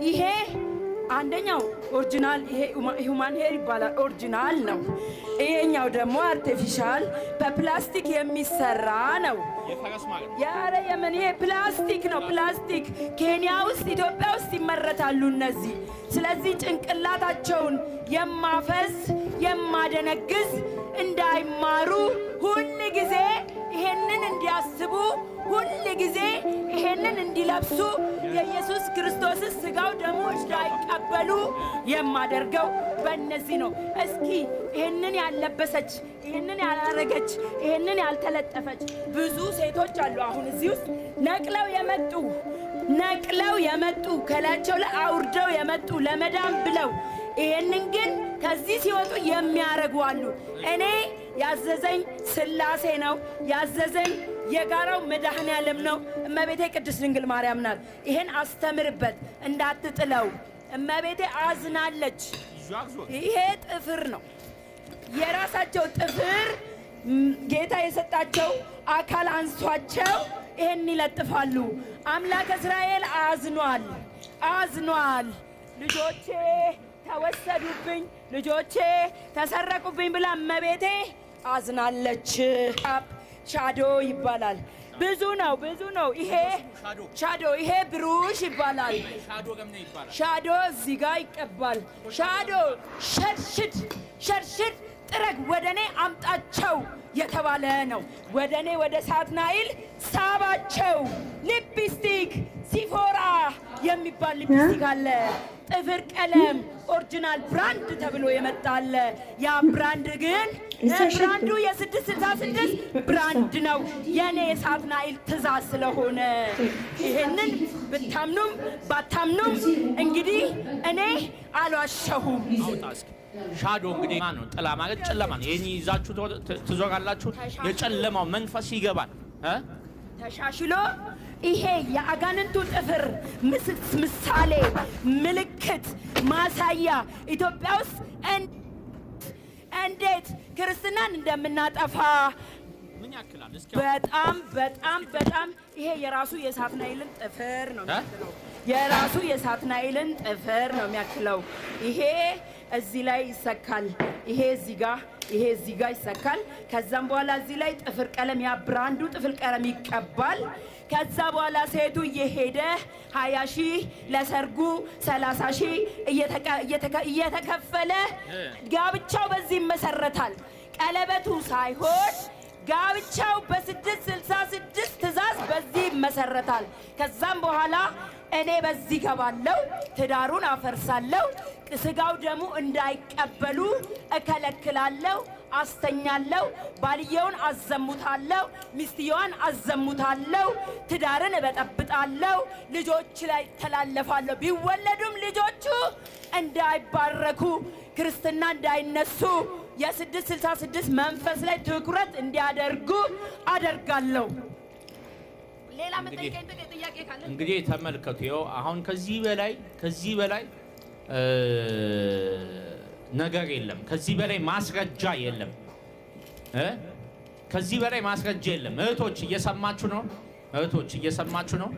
ይሄ አንደኛው ኦሪጂናል ይሄ ሁማን ሄር ይባላል ኦሪጂናል ነው። ይሄኛው ደግሞ አርቲፊሻል በፕላስቲክ የሚሰራ ነው። ያረ የምን ይሄ ፕላስቲክ ነው ፕላስቲክ ኬንያ ውስጥ ኢትዮጵያ ውስጥ ይመረታሉ እነዚህ። ስለዚህ ጭንቅላታቸውን የማፈዝ የማደነግዝ እንዳይማሩ ሁል ጊዜ ይሄንን እንዲያስቡ ሁል ጊዜ ይሄንን እንዲለብሱ የኢየሱስ ክርስቶስ ሥጋው ደሙ እንዳይቀበሉ የማደርገው በእነዚህ ነው። እስኪ ይሄንን ያለበሰች ይሄንን ያላረገች ይሄንን ያልተለጠፈች ብዙ ሴቶች አሉ አሁን እዚህ ውስጥ ነቅለው የመጡ ከላያቸው ላይ አውርደው የመጡ ለመዳም ብለው ይሄንን ግን ከዚህ ሲወጡ የሚያረጉ አሉ። እኔ ያዘዘኝ ሥላሴ ነው ያዘዘኝ የጋራው መድኃኔ ዓለም ነው። እመቤቴ ቅድስት ድንግል ማርያም ናት። ይሄን አስተምርበት እንዳትጥለው። እመቤቴ አዝናለች። ይሄ ጥፍር ነው የራሳቸው ጥፍር ጌታ የሰጣቸው አካል አንሷቸው ይሄን ይለጥፋሉ። አምላክ እስራኤል አዝኗል። ልጆቼ ተወሰዱብኝ፣ ልጆቼ ተሰረቁብኝ ብላ እመቤቴ አዝናለች። ሻዶ ይባላል። ብዙ ነው። ይሄ ሻዶ ይሄ ብሩሽ ይባላል። ሻዶ እዚህ ጋር ይቀባል። ሻዶ ሸርሽድ ጥረግ ወደኔ አምጣቸው የተባለ ነው። ወደኔ ወደ ሳትናኤል ሳባቸው። ሊፕስቲክ ሲፎራ የሚባል ሊፕስቲክ አለ። ጥፍር ቀለም ኦሪጂናል ብራንድ ተብሎ የመጣለ ያ ብራንድ ግን ብራንዱ የ666 ብራንድ ነው። የኔ የሳትናኤል ትእዛዝ ስለሆነ ይሄንን ብታምኑም ባታምኑም እንግዲህ እኔ አልዋሸሁም። ሻዶ እንግዲህ ማን ነው? ጥላ ማለት ጨለማ ነው። ይሄን ይዛችሁ ትዞራላችሁ፣ የጨለማው መንፈስ ይገባል። ተሻሽሎ ይሄ የአጋንንቱ ጥፍር ምሳሌ ምልክት ማሳያ ኢትዮጵያ ውስጥ እንዴት ክርስትናን እንደምናጠፋ በጣም ይሄ የራሱ የሳትናኤልን ጥፍር ነው የሚያክለው። የራሱ የሳትናኤልን ጥፍር ነው የሚያክለው። ይሄ እዚህ ላይ ይሰካል። ይሄ እዚህ ጋር ይሰካል። ከዛም በኋላ እዚህ ላይ ጥፍር ቀለም ያ ብራንዱ ጥፍር ቀለም ይቀባል። ከዛ በኋላ ሴቱ እየሄደ 20 ሺህ ለሰርጉ 30 ሺህ እየተከፈለ ጋብቻው በዚህ ይመሰረታል። ቀለበቱ ሳይሆን ጋብቻው በ666 ትእዛዝ በዚህ ይመሰረታል። ከዛም በኋላ እኔ በዚህ ገባለሁ፣ ትዳሩን አፈርሳለሁ፣ ሥጋው ደሙ እንዳይቀበሉ እከለክላለሁ፣ አስተኛለሁ፣ ባልየውን አዘሙታለሁ፣ ሚስትየዋን አዘሙታለሁ፣ ትዳርን እበጠብጣለሁ፣ ልጆች ላይ ተላለፋለሁ። ቢወለዱም ልጆቹ እንዳይባረኩ ክርስትና እንዳይነሱ የ666 መንፈስ ላይ ትኩረት እንዲያደርጉ አደርጋለሁ። ሌላ መጠየቅ ጥያቄ ካለ እንግዲህ ተመልከቱ። ይኸው አሁን ከዚህ በላይ ነገር የለም። ከዚህ በላይ ማስረጃ የለም። ከዚህ በላይ ማስረጃ የለም። እህቶች እየሰማችሁ ነው።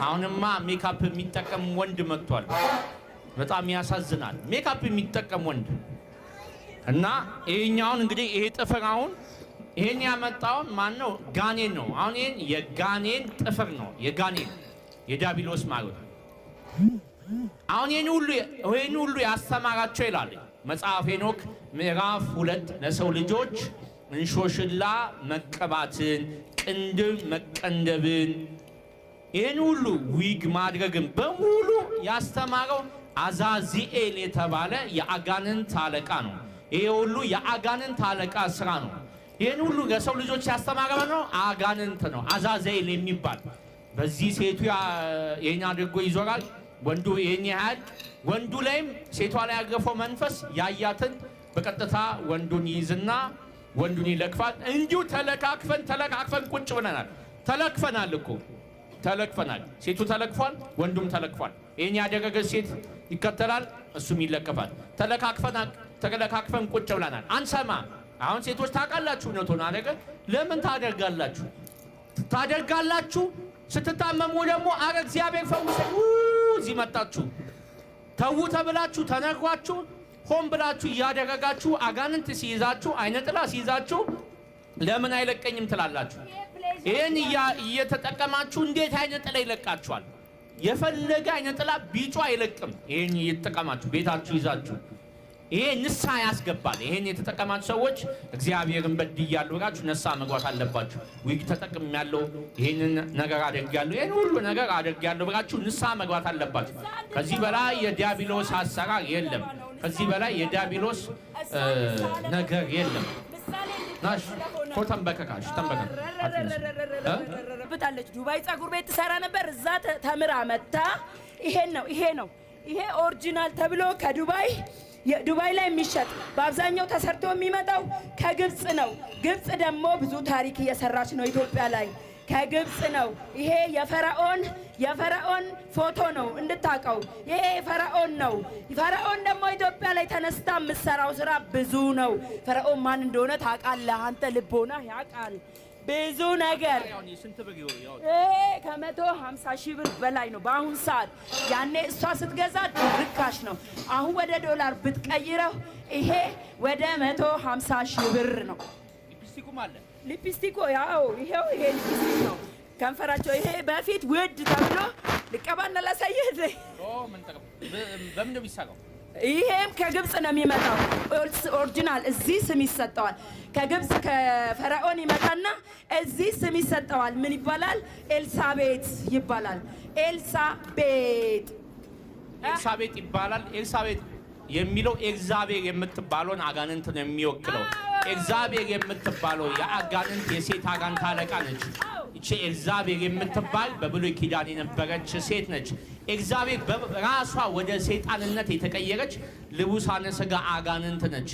አሁንማ ሜካፕ የሚጠቀም ወንድ መጥቷል። በጣም ያሳዝናል። ሜካፕ የሚጠቀም ወንድ እና ይሄኛውን እንግዲህ ይሄ ጥፍር አሁን ይሄን ያመጣውን ማን ነው? ጋኔን ነው። አሁን ይሄን የጋኔን ጥፍር ነው። የዲያብሎስ ማለት አሁን ይሄን ሁሉ ያስተማራቸው ይላል መጽሐፈ ሄኖክ ምዕራፍ 2 ለሰው ልጆች እንሾሽላ መቀባትን፣ ቅንድብ መቀንደብን፣ ይሄን ሁሉ ዊግ ማድረግን በሙሉ ያስተማረው አዛዚኤል የተባለ የአጋንንት አለቃ ነው። ይሄ ሁሉ የአጋንንት አለቃ ስራ ነው። ይሄን ሁሉ ለሰው ልጆች ያስተማረ ነው አጋንንት ነው፣ አዛዚኤል የሚባል። በዚህ ሴቱ ይሄን አድርጎ ይዞራል። ወንዱ ይሄን ያህል ወንዱ ላይም ሴቷ ላይ ያገፈው መንፈስ ያያትን በቀጥታ ወንዱን ይይዝና ወንዱን ይለክፋል። እንዲሁ ተለካክፈን ቁጭ ብለናል። ተለክፈናል። ሴቱ ተለክፏል፣ ወንዱም ተለክፏል። ይሄን ያደረገ ሴት ይከተላል፣ እሱም ይለከፋል። ተለካክፈን ቁጭ ብለናል። አንሰማ። አሁን ሴቶች ታውቃላችሁ ነው አደረገ። ለምን ታደርጋላችሁ? ስትታመሙ ደግሞ አረ እግዚአብሔር ፈውሰኝ እዚህ መጣችሁ ተው ተብላችሁ ተነግሯችሁ ሆን ብላችሁ እያደረጋችሁ አጋንንት ሲይዛችሁ አይነ ጥላ ሲይዛችሁ ለምን አይለቀኝም ትላላችሁ? ይሄን እየተጠቀማችሁ እንዴት አይነ ጥላ ይለቃችኋል? የፈለገ አይነ ጥላ ቢጮ አይለቅም። ይሄን እየተጠቀማችሁ ቤታችሁ ይዛችሁ ይሄ ንስሐ ያስገባል። ይሄን የተጠቀማችሁ ሰዎች እግዚአብሔርን በድያለሁ ብላችሁ ንስሐ መግባት አለባችሁ። ዊግ ተጠቅሜያለሁ፣ ይሄንን ነገር አድርጌያለሁ፣ ይሄን ሁሉ ነገር አድርጌያለሁ ብላችሁ ንስሐ መግባት አለባችሁ። ከዚህ በላይ የዲያብሎስ አሰራር የለም። ከዚህ በላይ የዲያብሎስ ነገር የለም። ናሽ ተንበከካሽ ተንበከካሽ ዱባይ ፀጉር ቤት ትሰራ ነበር። እዛ ተምራ መጣ። ይሄ ኦሪጂናል ተብሎ ዱባይ ላይ የሚሸጥ በአብዛኛው ተሰርቶ የሚመጣው ከግብጽ ነው። ግብጽ ደግሞ ብዙ ታሪክ እየሰራች ነው ኢትዮጵያ ላይ። ከግብጽ ነው። ይሄ የፈርዖን ፎቶ ነው እንድታቀው። ይሄ ፈርዖን ነው። ፈርዖን ደግሞ ኢትዮጵያ ላይ ተነስታ የምትሰራው ስራ ብዙ ነው። ፈርዖን ማን እንደሆነ ታውቃለህ አንተ? ልቦና ያውቃል ብዙ ነገር። ከ150,000 ብር በላይ ነው በአሁን ሰዓት። ያኔ እሷ ስትገዛ ርካሽ ነው። አሁን ወደ ዶላር ብትቀይረው ይሄ ወደ 150,000 ብር ነው። ሊፕስቲኩ ያው ይሄው ይሄ ሊፕስቲክ ነው። ከንፈራቸው ይሄ በፊት ውድ ተብሎ ልቀባና ላሳየህ። በምን ነው የሚሰራው? ይሄም ከግብጽ ነው የሚመጣው ኦሪጂናል። እዚህ ስም ይሰጠዋል። ከግብጽ ከፈርዖን ይመጣና እዚህ ስም ይሰጠዋል። ምን ይባላል? ኤልሳቤጥ ይባላል። ኤልሳቤጥ ይባላል። ኤልሳቤጥ የሚለው ኤግዛቤር የምትባለውን አጋንንት ነው የሚወክለው። ኤግዛቤር የምትባለው የአጋንንት የሴት አጋንንት አለቃ ነች። እቺ ኤግዛቤር የምትባል በብሉይ ኪዳን የነበረች ሴት ነች። ኤግዛቤር በራሷ ወደ ሰይጣንነት የተቀየረች ልቡሳነ ሥጋ አጋንንት ነች።